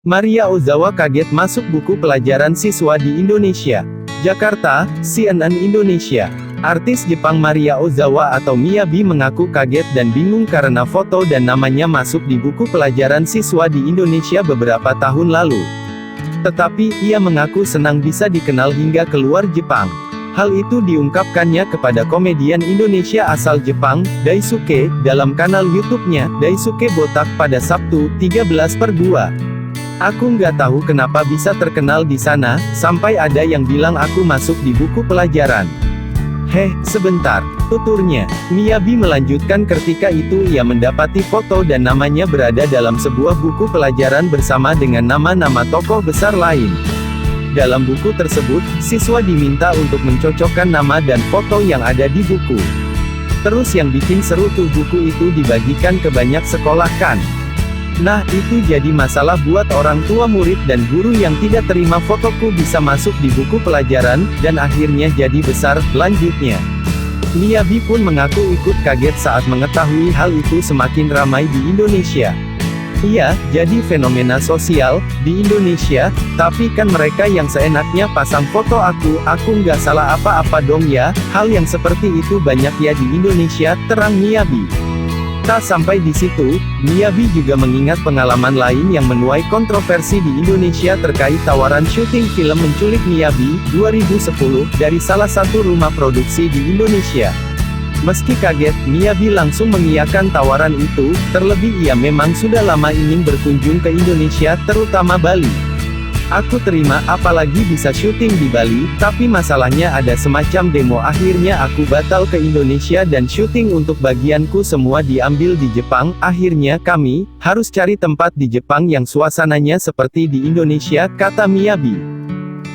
Maria Ozawa kaget masuk buku pelajaran siswa di Indonesia. Jakarta, CNN Indonesia. Artis Jepang Maria Ozawa atau Miyabi mengaku kaget dan bingung karena foto dan namanya masuk di buku pelajaran siswa di Indonesia beberapa tahun lalu. Tetapi, ia mengaku senang bisa dikenal hingga keluar Jepang. Hal itu diungkapkannya kepada komedian Indonesia asal Jepang, Daisuke, dalam kanal YouTube-nya, Daisuke Botak pada Sabtu, 13/2. Aku nggak tahu kenapa bisa terkenal di sana, sampai ada yang bilang aku masuk di buku pelajaran. Heh, sebentar, tuturnya. Miyabi melanjutkan ketika itu ia mendapati foto dan namanya berada dalam sebuah buku pelajaran bersama dengan nama-nama tokoh besar lain. Dalam buku tersebut, siswa diminta untuk mencocokkan nama dan foto yang ada di buku. Terus yang bikin seru tuh buku itu dibagikan ke banyak sekolah kan. Nah, itu jadi masalah buat orang tua murid dan guru yang tidak terima fotoku bisa masuk di buku pelajaran, dan akhirnya jadi besar, lanjutnya. Miyabi pun mengaku ikut kaget saat mengetahui hal itu semakin ramai di Indonesia. Iya, jadi fenomena sosial, di Indonesia, tapi kan mereka yang seenaknya pasang foto aku nggak salah apa-apa dong ya, hal yang seperti itu banyak ya di Indonesia, terang Miyabi. Tak sampai di situ, Miyabi juga mengingat pengalaman lain yang menuai kontroversi di Indonesia terkait tawaran syuting film Menculik Miyabi, 2010, dari salah satu rumah produksi di Indonesia. Meski kaget, Miyabi langsung mengiyakan tawaran itu, terlebih ia memang sudah lama ingin berkunjung ke Indonesia, terutama Bali. Aku terima, apalagi bisa syuting di Bali, tapi masalahnya ada semacam demo akhirnya aku batal ke Indonesia dan syuting untuk bagianku semua diambil di Jepang, akhirnya kami harus cari tempat di Jepang yang suasananya seperti di Indonesia, kata Miyabi.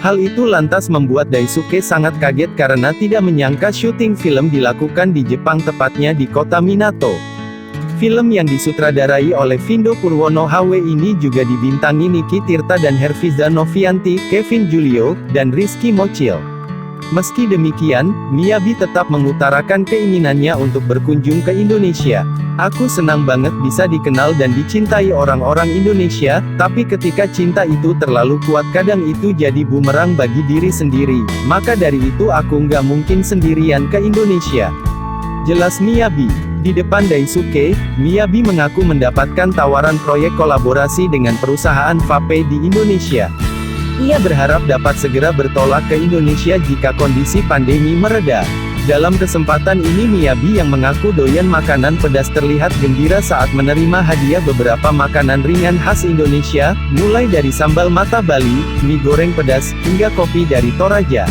Hal itu lantas membuat Daisuke sangat kaget karena tidak menyangka syuting film dilakukan di Jepang tepatnya di kota Minato. Film yang disutradarai oleh Vindo Purwono HW ini juga dibintangi Niki Tirta dan Herfiza Novianti, Kevin Julio, dan Rizky Mochil. Meski demikian, Miyabi tetap mengutarakan keinginannya untuk berkunjung ke Indonesia. Aku senang banget bisa dikenal dan dicintai orang-orang Indonesia, tapi ketika cinta itu terlalu kuat kadang itu jadi bumerang bagi diri sendiri, maka dari itu aku nggak mungkin sendirian ke Indonesia. Jelas Miyabi. Di depan Daisuke, Miyabi mengaku mendapatkan tawaran proyek kolaborasi dengan perusahaan vape di Indonesia. Ia berharap dapat segera bertolak ke Indonesia jika kondisi pandemi mereda. Dalam kesempatan ini Miyabi yang mengaku doyan makanan pedas terlihat gembira saat menerima hadiah beberapa makanan ringan khas Indonesia, mulai dari sambal mata Bali, mie goreng pedas, hingga kopi dari Toraja.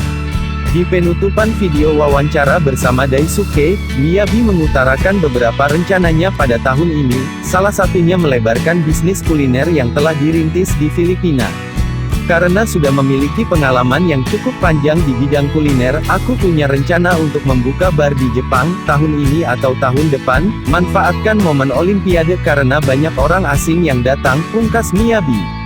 Di penutupan video wawancara bersama Daisuke, Miyabi mengutarakan beberapa rencananya pada tahun ini, salah satunya melebarkan bisnis kuliner yang telah dirintis di Filipina. Karena sudah memiliki pengalaman yang cukup panjang di bidang kuliner, aku punya rencana untuk membuka bar di Jepang, tahun ini atau tahun depan, manfaatkan momen Olimpiade karena banyak orang asing yang datang, pungkas Miyabi.